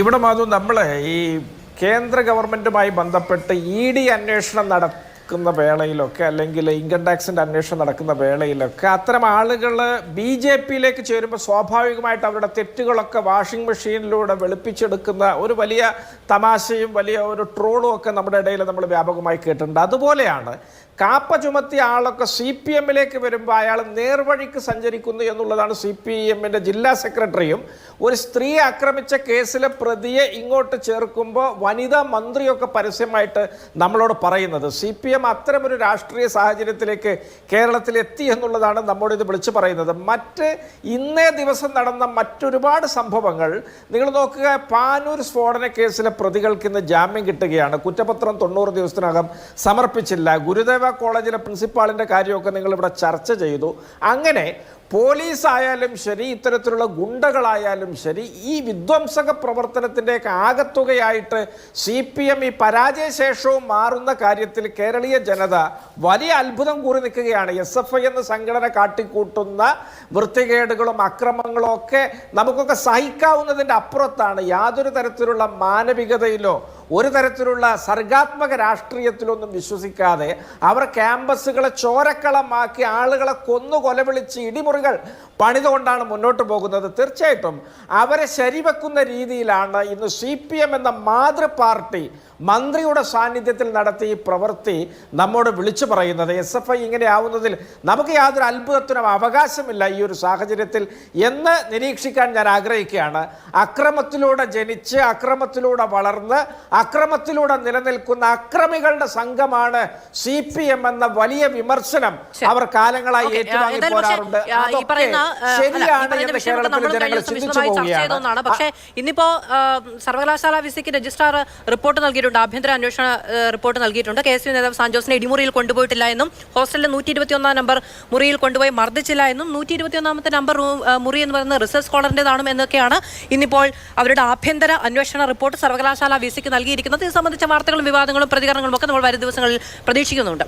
ഇവിടെ മാധു നമ്മൾ ഈ കേന്ദ്ര ഗവൺമെൻറ്റുമായി ബന്ധപ്പെട്ട് ED അന്വേഷണം നടക്കുന്ന വേളയിലൊക്കെ അല്ലെങ്കിൽ ഇൻകം ടാക്സിൻ്റെ അന്വേഷണം നടക്കുന്ന വേളയിലൊക്കെ അത്തരം ആളുകൾ BJP ചേരുമ്പോൾ സ്വാഭാവികമായിട്ട് അവരുടെ തെറ്റുകളൊക്കെ വാഷിംഗ് മെഷീനിലൂടെ വെളുപ്പിച്ചെടുക്കുന്ന ഒരു വലിയ തമാശയും വലിയ ഒരു ട്രോളും ഒക്കെ നമ്മുടെ ഇടയിൽ നമ്മൾ വ്യാപകമായി കേട്ടിട്ടുണ്ട്. അതുപോലെയാണ് കാപ്പ ചുമത്തിയ ആളൊക്കെ CPM വരുമ്പോൾ അയാൾ നേർവഴിക്ക് സഞ്ചരിക്കുന്നു എന്നുള്ളതാണ് CPM ജില്ലാ സെക്രട്ടറിയും ഒരു സ്ത്രീ ആക്രമിച്ച കേസിലെ പ്രതിയെ ഇങ്ങോട്ട് ചേർക്കുമ്പോൾ വനിതാ മന്ത്രിയൊക്കെ പരസ്യമായിട്ട് നമ്മളോട് പറയുന്നത്. CPM അത്തരമൊരു രാഷ്ട്രീയ സാഹചര്യത്തിലേക്ക് കേരളത്തിൽ എത്തി എന്നുള്ളതാണ് നമ്മോട് ഇത് വിളിച്ചു പറയുന്നത്. ഇന്നേ ദിവസം നടന്ന മറ്റൊരുപാട് സംഭവങ്ങൾ നിങ്ങൾ നോക്കുക. പാനൂർ സ്ഫോടന കേസിലെ പ്രതികൾക്ക് ഇന്ന് ജാമ്യം കിട്ടുകയാണ്. കുറ്റപത്രം 90 ദിവസത്തിനകം സമർപ്പിച്ചില്ല. ഗുരുദേവ കോളേജിലെ പ്രിൻസിപ്പാളിൻ്റെ കാര്യമൊക്കെ നിങ്ങളിവിടെ ചർച്ച ചെയ്തു. അങ്ങനെ പോലീസ് ആയാലും ശരി, ഇത്തരത്തിലുള്ള ഗുണ്ടകളായാലും ശരി, ഈ വിധ്വംസക പ്രവർത്തനത്തിൻ്റെയൊക്കെ ആകത്തുകയായിട്ട് CPM ഈ പരാജയശേഷവും മാറുന്ന കാര്യത്തിൽ കേരളീയ ജനത വലിയ അത്ഭുതം കൂറി നിൽക്കുകയാണ്. SFI എന്ന സംഘടന കാട്ടിക്കൂട്ടുന്ന വൃത്തികേടുകളും അക്രമങ്ങളും ഒക്കെ നമുക്കൊക്കെ സഹിക്കാവുന്നതിൻ്റെ അപ്പുറത്താണ്. യാതൊരു തരത്തിലുള്ള മാനവികതയിലോ ഒരു തരത്തിലുള്ള സർഗാത്മക രാഷ്ട്രീയത്തിലൊന്നും വിശ്വസിക്കാതെ അവർ ക്യാമ്പസുകളെ ചോരക്കളമാക്കി ആളുകളെ കൊന്നു കൊലവിളിച്ച് ഇടിമുറികൾ പണിതുകൊണ്ടാണ് മുന്നോട്ട് പോകുന്നത്. തീർച്ചയായിട്ടും അവരെ ശരിവെക്കുന്ന രീതിയിലാണ് ഇന്ന് CPM എന്ന മാതൃ പാർട്ടി മന്ത്രിയുടെ സാന്നിധ്യത്തിൽ നടത്തിയ ഈ പ്രവൃത്തി നമ്മോട് വിളിച്ചു പറയുന്നത്. SFI ഇങ്ങനെ ആവുന്നതിൽ നമുക്ക് യാതൊരു അത്ഭുതത്തിനും അവകാശമില്ല ഈ ഒരു സാഹചര്യത്തിൽ എന്ന് നിരീക്ഷിക്കാൻ ഞാൻ ആഗ്രഹിക്കുകയാണ്. അക്രമത്തിലൂടെ ജനിച്ച് അക്രമത്തിലൂടെ വളർന്ന് അക്രമത്തിലൂടെ നിലനിൽക്കുന്ന അക്രമികളുടെ സംഘമാണ് CPM എന്ന വലിയ വിമർശനം അവർ കാലങ്ങളായി ഏറ്റുവാങ്ങി പോരാറുണ്ട്. ശരിയാണ് എന്ന് കേരളത്തിലെ ജനങ്ങൾ ചിന്തിച്ചു പോവുകയാണ്. പക്ഷേ ഇന്നിപ്പോ സർവകലാശാല വിസിക്ക് രജിസ്ട്രാർ റിപ്പോർട്ട് നൽകിയിട്ടുണ്ട്, ആഭ്യന്തര അന്വേഷണ റിപ്പോർട്ട് നൽകിയിട്ടുണ്ട്. KSU നേതാവ് സാൻജോസിനെ ഇടിമുറിയിൽ കൊണ്ടുപോയിട്ടില്ല എന്നും ഹോസ്റ്റലിലെ 121 നമ്പർ മുറിയിൽ കൊണ്ടുപോയി മർദ്ദിച്ചില്ല എന്നും 121 നമ്പർ മുറി എന്ന് പറയുന്നത് റിസർച്ച് സ്കോളറിൻ്റെതാണ് എന്നൊക്കെയാണ് ഇന്നിപ്പോൾ അവരുടെ ആഭ്യന്തര അന്വേഷണ റിപ്പോർട്ട് സർവകലാശാല വിസിക്ക് നൽകിയിരിക്കുന്നത്. ഇത് സംബന്ധിച്ച വാർത്തകളും വിവാദങ്ങളും പ്രതികരണങ്ങളും ഒക്കെ നമ്മൾ വരും ദിവസങ്ങളിൽ പ്രതീക്ഷിക്കുന്നുണ്ട്.